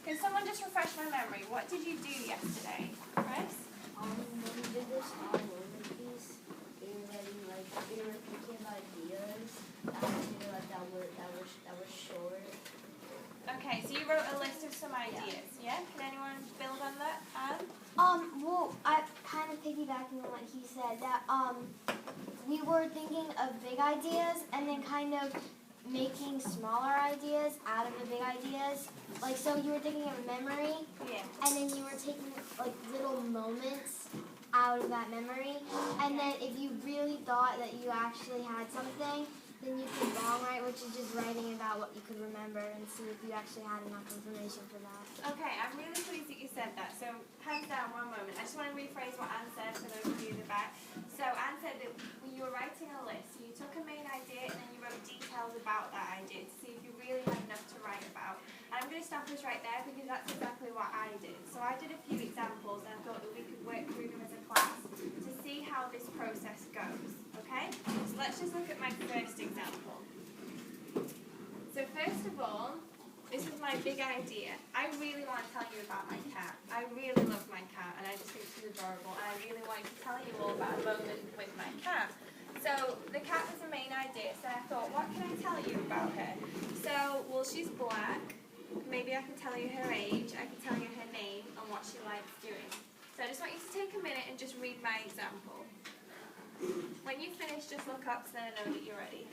Can someone just refresh my memory? What did you do yesterday, Chris? When we did this all-over piece, we were thinking of ideas that were short. Okay, so you wrote a list of some ideas, yeah? Can anyone build on that, Anne? Well, I kind of piggybacking on what he said, that we were thinking of big ideas and then kind of making smaller ideas out of the big ideas. Like, so you were thinking of memory, Yeah. and then you were taking like little moments out of that memory, and then if you really thought that you actually had something, then you could long write, which is just writing about what you could remember and see if you actually had enough information for that. Okay, I'm really pleased that you said that. So, hands down, one moment. I just want to rephrase what Anne said for those of you in the back. So, Anne said that when you were writing a list, you took a main idea and then you wrote details about that idea to see if you really had enough to write about. And I'm going to stop us right there because that's exactly what I did. So, I did a few examples and I thought that we could work through them as a class to see how this process goes. Okay? So, let's just look at my first example. So, first of all, this is my big idea. I really want to tell you about my cat. I really love my cat and I just think she's adorable and I really wanted to tell you all about a moment with my cat. So the cat was the main idea, so I thought, what can I tell you about her? So, well, she's black. Maybe I can tell you her age, I can tell you her name and what she likes doing. So I just want you to take a minute and just read my example. When you finish, just look up so then I know that you're ready.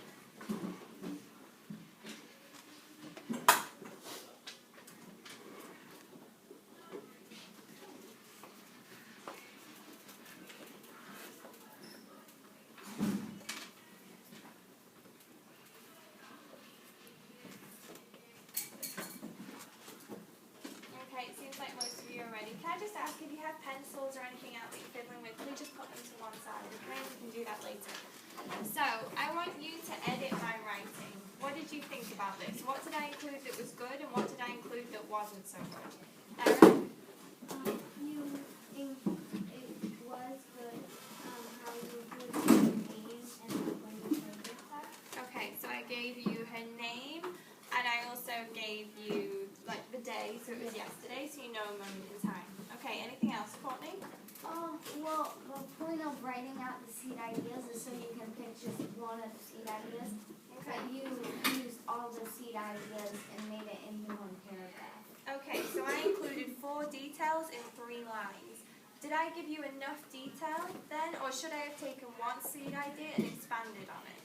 Like most of you are ready. Can I just ask if you have pencils or anything else that you're fiddling with, please just put them to one side, okay? We can do that later. So, I want you to edit my writing. What did you think about this? What did I include that was good and what did I include that wasn't so good? Erin? It was good how you included her name and when you played with her. Okay, so I gave you her name and I also gave you like the day, so it was yesterday, so you know a moment in time. Okay, anything else, Courtney? Well, the point of writing out the seed ideas is so you can pick just one of the seed ideas. Okay. But you used all the seed ideas and made it into one paragraph. Okay, so I included 4 details in 3 lines. Did I give you enough detail then, or should I have taken one seed idea and expanded on it?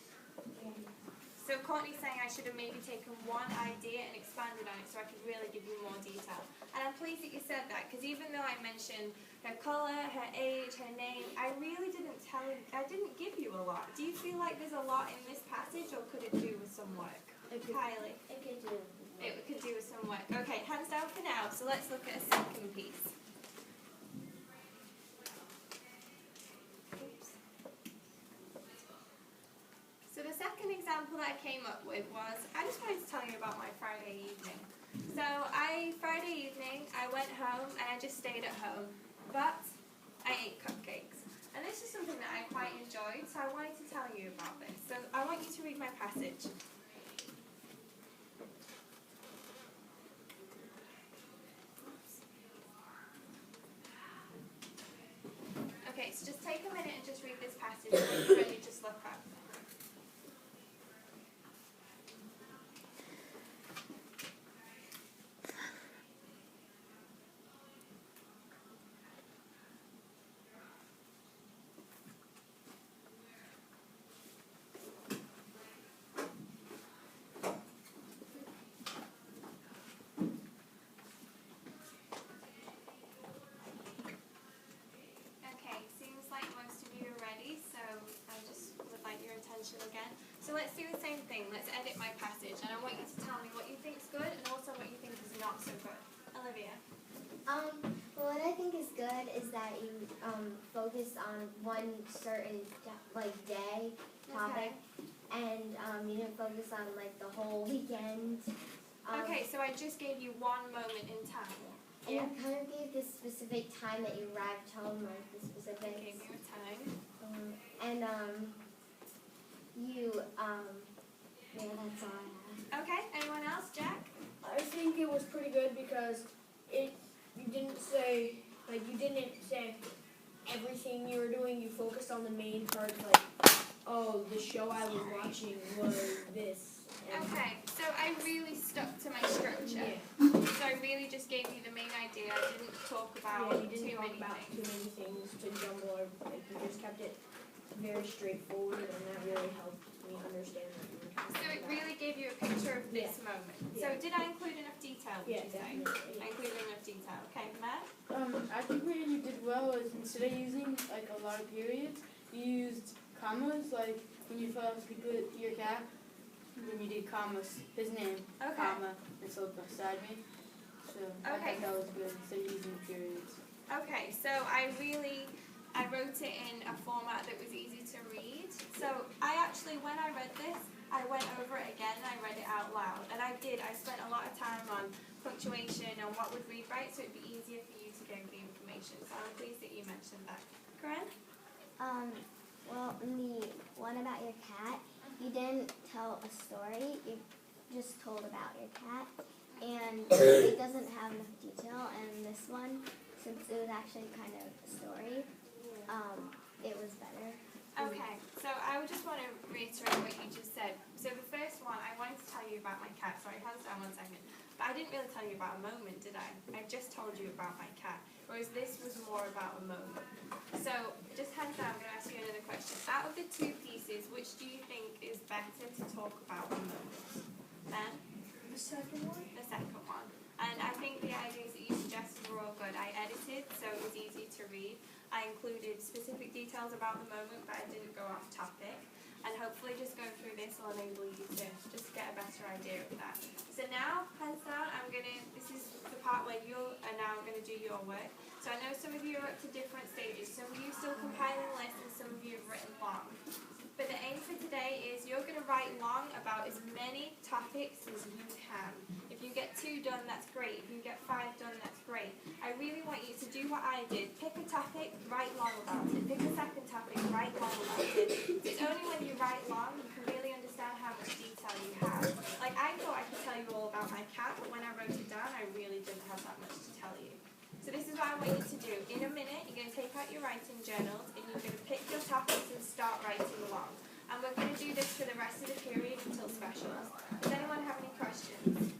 So Courtney's saying I should have maybe taken one idea and expanded on it so I could really give you more detail. And I'm pleased that you said that, because even though I mentioned her colour, her age, her name, I really didn't give you a lot. Do you feel like there's a lot in this passage, or could it do with some work? Kylie? It could do. It could do with some work. Okay, hands down for now, so let's look at a second piece. So the second example that I came up with was, I just wanted to tell you about my Friday evening. So Friday evening, I went home and I just stayed at home, but I ate cupcakes. And this is something that I quite enjoyed, so I wanted to tell you about this. So I want you to read my passage. Okay, so just take a minute and just read this passage, and when you're ready, just look up. Again. So let's do the same thing. Let's edit my passage, and I want you to tell me what you think is good and also what you think is not so good. Olivia? Well, what I think is good is that you focus on one certain day topic, and you didn't focus on like the whole weekend. Okay, so I just gave you one moment in time. And you kind of gave the specific time that you arrived home, like the specific. I gave you a time. Yeah, that's all I have. Okay, anyone else? Jack? I think it was pretty good because you didn't say everything you were doing. You focused on the main parts, like, oh, the show I was watching was this. Okay, so I really stuck to my structure. Yeah. So I really just gave you the main idea. I didn't talk about You didn't too talk many about things. too many things to jumble. Like, you just kept it very straightforward, and that really helped me understand what you were talking So it about. really gave you a picture of this moment. So Yeah. did I include enough detail, would Yeah, you say? definitely. I included enough detail. Okay, Matt? I think what you did well is instead of using like a lot of periods, you used commas. Like when you fell asleep with your cat, then you did commas. His name, Okay. comma, and so beside me. So I Okay. thought that was good instead of using periods. Okay, so I wrote it in a format that was easy to read. So I actually, when I read this, I went over it again and I read it out loud. And I spent a lot of time on punctuation and what would read right, so it'd be easier for you to give the information. So I'm pleased that you mentioned that. Corinne? Well, in the one about your cat, you didn't tell a story. You just told about your cat, and it doesn't have enough detail. And this one, since it was actually kind of a story, it was better. Okay, so I would just want to reiterate what you just said. So the first one, I wanted to tell you about my cat. Sorry, hands down 1 second. But I didn't really tell you about a moment, did I? I just told you about my cat. Whereas this was more about a moment. So just hands down, I'm going to ask you another question. Out of the two pieces, which do you think is better to talk about a moment? Ben? The second one? The second one. And I think the ideas that you suggested were all good. I edited, so it was easy to read. I included specific details about the moment, but I didn't go off topic. And hopefully just going through this will enable you to just get a better idea of that. So now, hands down, this is the part where you are now going to do your work. So I know some of you are up to different stages. Some of you are still compiling lists and some of you have written long. But the aim for today is you're going to write long about as many topics as you can. If you get 2 done, that's great. If you get 5 done, that's great. I really want you to do what I did. Pick a topic, write long about it. Pick a second topic, write long about it. It's only when you write long you can really understand how much detail you have. Like, I thought I could tell you all about my cat, but when I wrote it down, I really didn't have that much to tell you. So this is what I want you to do. In a minute, you're going to take out your writing journals and you're going to pick your topics and start writing along. And we're going to do this for the rest of the period until specials. Does anyone have any questions?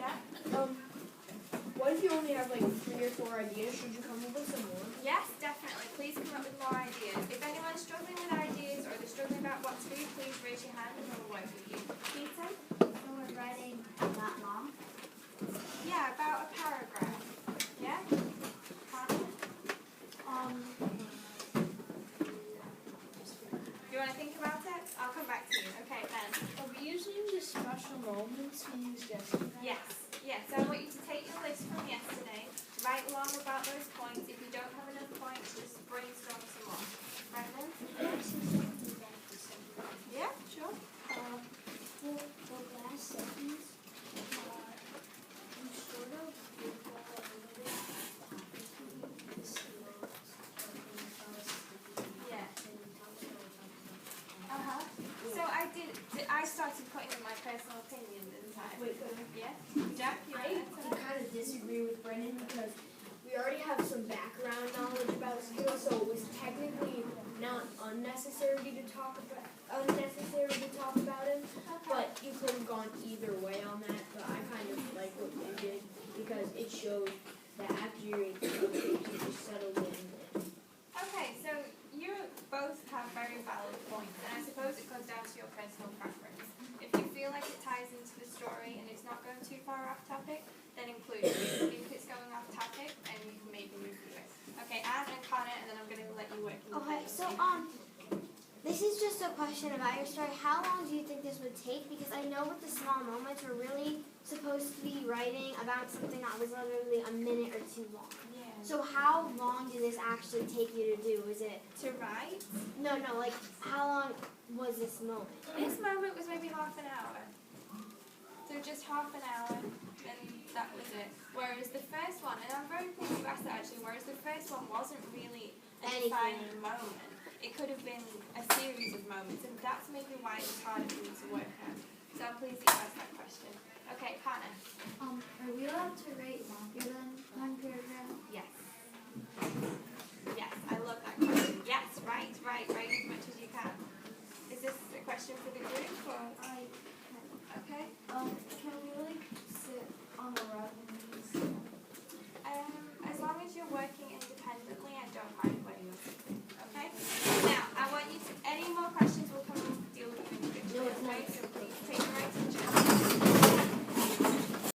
Yeah? What if you only have like 3 or 4 ideas? Should you come up with some more? Yes, definitely. Please come up with more ideas. If anyone's struggling with ideas or they're struggling about what to do, please raise your hand and we'll work with you. Peter? So we're writing that long. Yeah, about a paragraph. Yeah? You want to think about it? I'll come back to you. Okay, Ben. We usually use special moments we used yesterday. Yes. Yes. So I want you to take your list from yesterday, write long about those points. If you don't have enough points, just brainstorm some more. Right then? Yeah, sure. The last sentence, you sort of Yeah. So I started putting in my personal opinion, didn't I? Wait, Yeah? Jack, you I kind of disagree with Brendan because we already have some background knowledge about skill, so it was technically not unnecessary to talk about him. But you could have gone either way on that. But I kind of like what you did because it showed the accuracy of it. You just settled in. Okay, so you both have very valid points, and I suppose it goes down to your personal preference. If you feel like it ties into the story and it's not going too far off topic, then include it. If it's going off topic, then you can maybe move through it. Okay, Anne and Connor, and then I'm going to let you work Okay, independently. so this is just a question about your story. How long do you think this would take? Because I know with the small moments we're really supposed to be writing about something that was literally a minute or 2 long. Yeah. So how long did this actually take you to do? Was it To write? no, like how long was this moment? This moment was maybe half an hour. So just half an hour, and that was it. Whereas the first one, and I'm very pleased you asked that actually, whereas the first one wasn't really a defining moment. It could have been a series of moments, and that's maybe why it's harder for me to work out. So I'm pleased that you asked that question. Okay, Hannah. Are we question for the group? Or?